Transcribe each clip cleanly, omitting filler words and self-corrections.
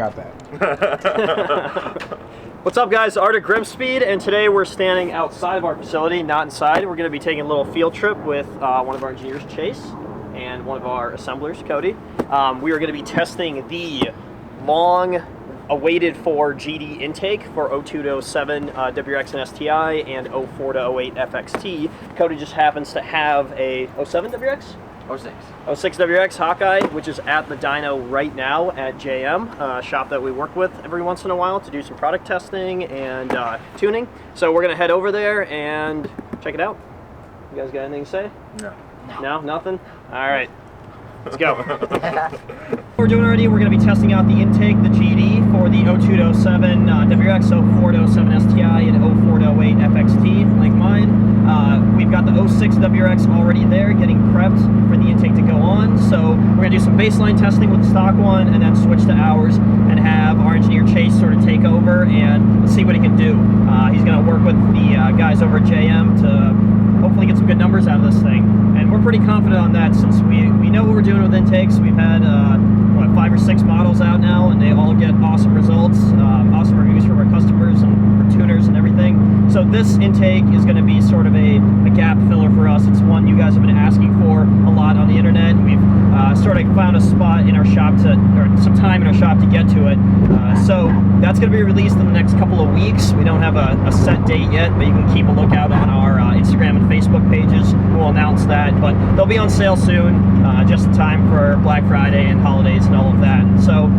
got that. What's up, guys? Art at GrimmSpeed, and today we're standing outside of our facility, not inside. We're going to be taking a little field trip with one of our engineers, Chase, and one of our assemblers, Cody. We are going to be testing the long-awaited for GD intake for 02 to 07 WRX and STI and 04 to 08 FXT. Cody just happens to have a 07 WRX? 06 WRX Hawkeye, which is at the dyno right now at JM, a shop that we work with every once in a while to do some product testing and tuning. So we're going to head over there and check it out. You guys got anything to say? No. No? Nothing? All right. Let's go. What we're doing already, we're going to be testing out the intake, the GD, for the 02 to 07 WRX, 04 to 07 STI, and 04 to 08 FXT, like mine. We've got the 06 WRX already there, getting prepped for the intake to go on. So we're going to do some baseline testing with the stock one, and then switch to ours, and have our engineer Chase sort of take over, and let's see what he can do. He's going to work with the guys over at JM to hopefully get some good numbers out of this thing. And we're pretty confident on that since we know what we're doing with intakes. We've had, 5 or 6 models out now, and they all get awesome results, awesome reviews from our customers and for tuners and everything. So this intake is going to be sort of a gap filler for us. It's one you guys have been asking for a lot on the internet. We've sort of found a spot in our shop or some time in our shop to get to it. So that's going to be released in the next couple of weeks. We don't have a set date yet, but you can keep a lookout on our Instagram and Facebook pages. We'll announce that, but they'll be on sale soon, just in time for Black Friday and holidays and all of that. So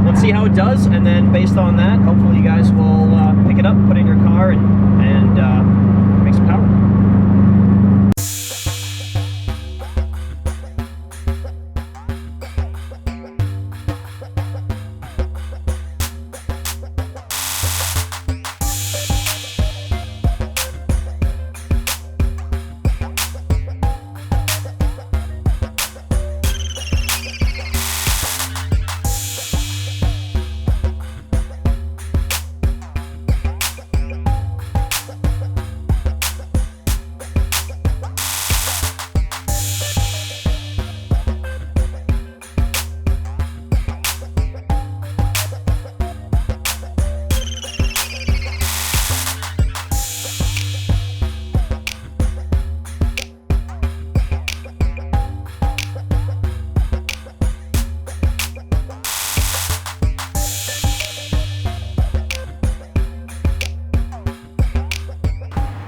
let's see how it does, and then based on that, hopefully you guys will pick it up, put it in your car, and make some power.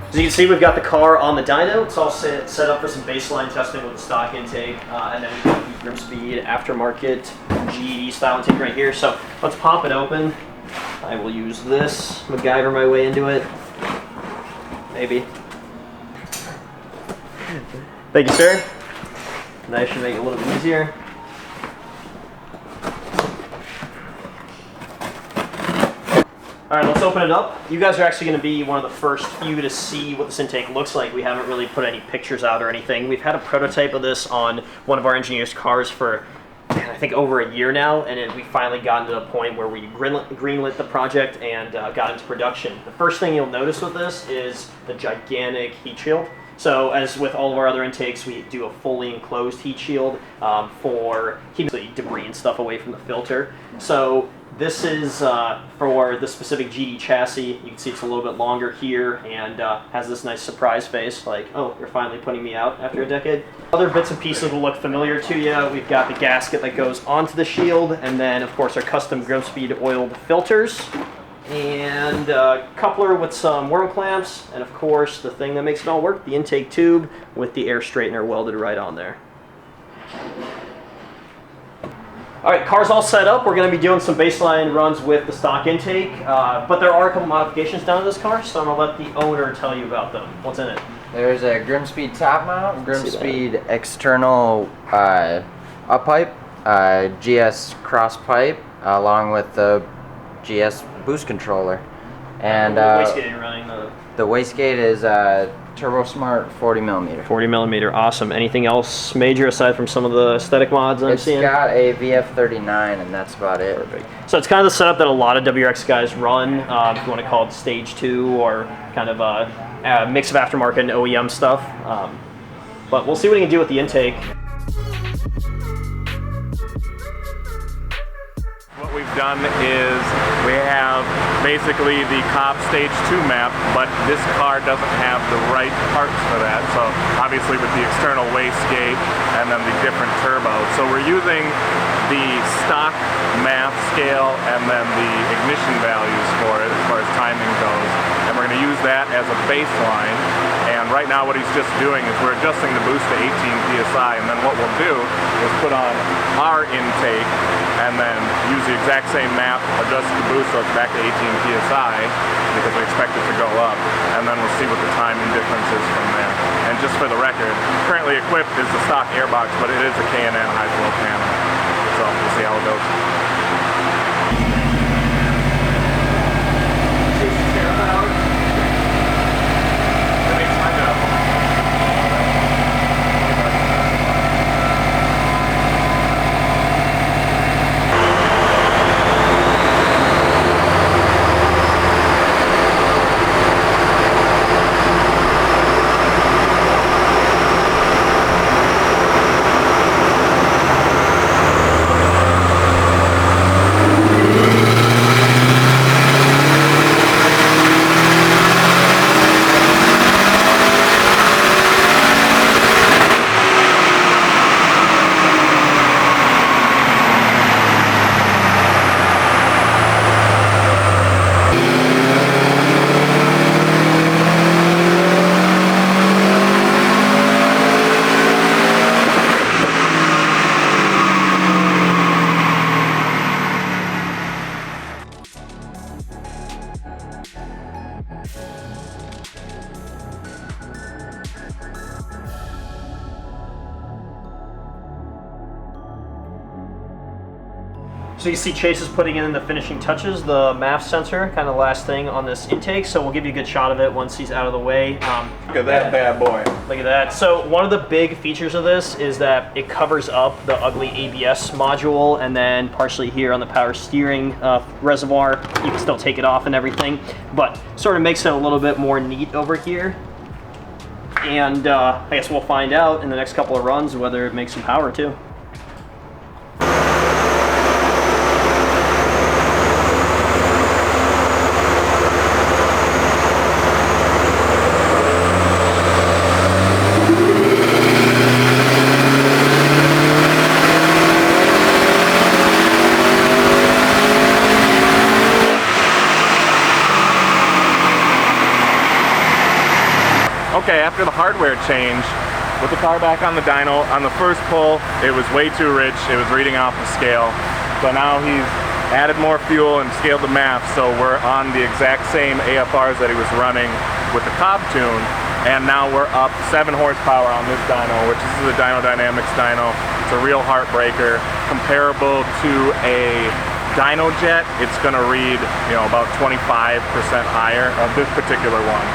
As you can see, we've got the car on the dyno. It's all set up for some baseline testing with the stock intake, and then we've got the GrimmSpeed aftermarket GD style intake right here. So let's pop it open. I will use this, MacGyver my way into it. Maybe. Thank you, sir. That should make it a little bit easier. All right, let's open it up. You guys are actually going to be one of the first few to see what this intake looks like. We haven't really put any pictures out or anything. We've had a prototype of this on one of our engineers' cars for, I think, over a year now, and we finally gotten to the point where we greenlit the project and got into production. The first thing you'll notice with this is the gigantic heat shield. So as with all of our other intakes, we do a fully enclosed heat shield for keeping debris and stuff away from the filter. So this is for the specific GD chassis. You can see it's a little bit longer here and has this nice surprise face, like, oh, you're finally putting me out after a decade. Other bits and pieces will look familiar to you. We've got the gasket that goes onto the shield, and then, of course, our custom GrimmSpeed oiled filters, and a coupler with some worm clamps, and, of course, the thing that makes it all work, the intake tube with the air straightener welded right on there. All right, car's all set up. We're going to be doing some baseline runs with the stock intake, but there are a couple modifications done to this car, so I'm going to let the owner tell you about them. What's in it? There's a GrimmSpeed top mount, GrimmSpeed external up pipe, GS cross pipe, along with the GS boost controller. And what wastegate are you running? The wastegate is Turbo Smart 40 millimeter. 40 millimeter, awesome. Anything else major aside from some of the aesthetic mods I'm seeing? It's got a VF39, and that's about it. Perfect. So it's kind of the setup that a lot of WRX guys run, if you want to call it stage 2 or kind of a mix of aftermarket and OEM stuff. But we'll see what he can do with the intake. What we've done is we have basically the Cobb Stage 2 map, but this car doesn't have the right parts for that. So obviously with the external wastegate and then the different turbos. So we're using the stock math scale and then the ignition values for it as far as timing goes. And we're going to use that as a baseline. And right now what he's just doing is we're adjusting the boost to 18 psi, and then what we'll do is put on our intake and then use the exact same map, adjust the boost so it's back to 18 psi because we expect it to go up, and then we'll see what the timing difference is from there. And just for the record, currently equipped is the stock airbox, but it is a K&N high flow panel. So we'll see how it goes. So you see Chase is putting in the finishing touches, the MAF sensor, kind of the last thing on this intake, so we'll give you a good shot of it once he's out of the way. Look at that bad boy. Look at that. So one of the big features of this is that it covers up the ugly ABS module, and then partially here on the power steering reservoir, you can still take it off and everything, but sort of makes it a little bit more neat over here. And I guess we'll find out in the next couple of runs whether it makes some power too. Okay, after the hardware change, with the car back on the dyno, on the first pull, it was way too rich. It was reading off the scale. So now he's added more fuel and scaled the MAF, so we're on the exact same AFRs that he was running with the Cobb tune. And now we're up 7 horsepower on this dyno, which is a Dyno Dynamics dyno. It's a real heartbreaker. Comparable to a dyno jet, it's gonna read, you know, about 25% higher of this particular one.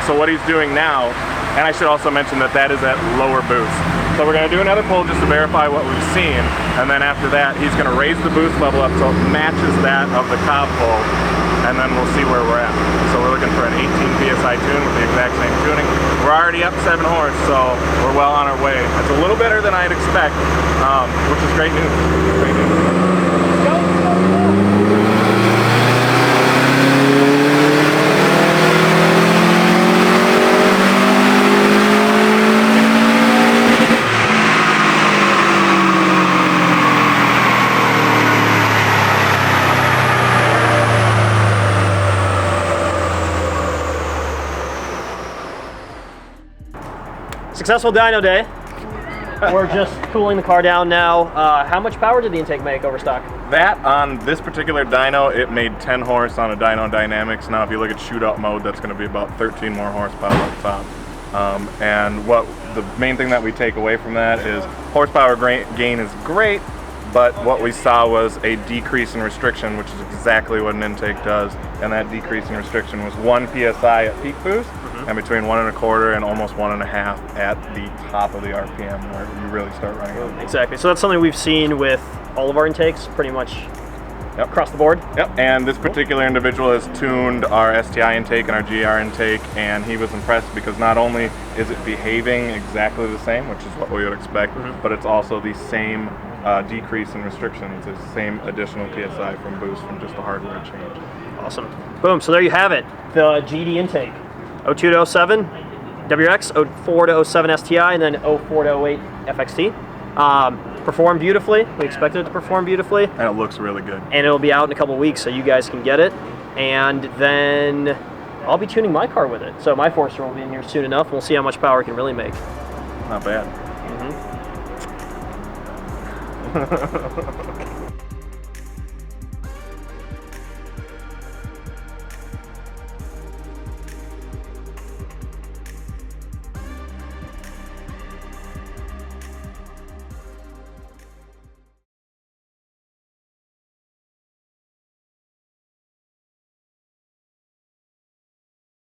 So what he's doing now, and I should also mention that that is at lower boost. So we're going to do another pull just to verify what we've seen, and then after that he's going to raise the boost level up so it matches that of the Cobb pull, and then we'll see where we're at. So we're looking for an 18 psi tune with the exact same tuning. We're already up 7 horse, so we're well on our way. It's a little better than I'd expect, which is great news. Great news. Successful dyno day. We're just cooling the car down now. How much power did the intake make over stock? That on this particular dyno, it made 10 horse on a Dyno Dynamics. Now if you look at shootout mode, that's going to be about 13 more horsepower up top. And what the main thing that we take away from that is horsepower gain is great, but what we saw was a decrease in restriction, which is exactly what an intake does. And that decrease in restriction was 1 psi at peak boost, and between 1.25 and almost 1.5 at the top of the RPM, where you really start running out. Exactly. So that's something we've seen with all of our intakes, pretty much across the board. Yep. And this particular individual has tuned our STI intake and our GR intake, and he was impressed because not only is it behaving exactly the same, which is what we would expect, but it's also the same decrease in restrictions. It's the same additional PSI from boost from just the hardware change. Awesome. Boom. So there you have it. The GD intake. 02 to 07 WRX, 04 to 07 STI, and then 04 to 08 FXT. Performed beautifully. We expected it to perform beautifully. And it looks really good. And it'll be out in a couple weeks, so you guys can get it. And then I'll be tuning my car with it. So my Forester will be in here soon enough. We'll see how much power it can really make. Not bad. Mm-hmm.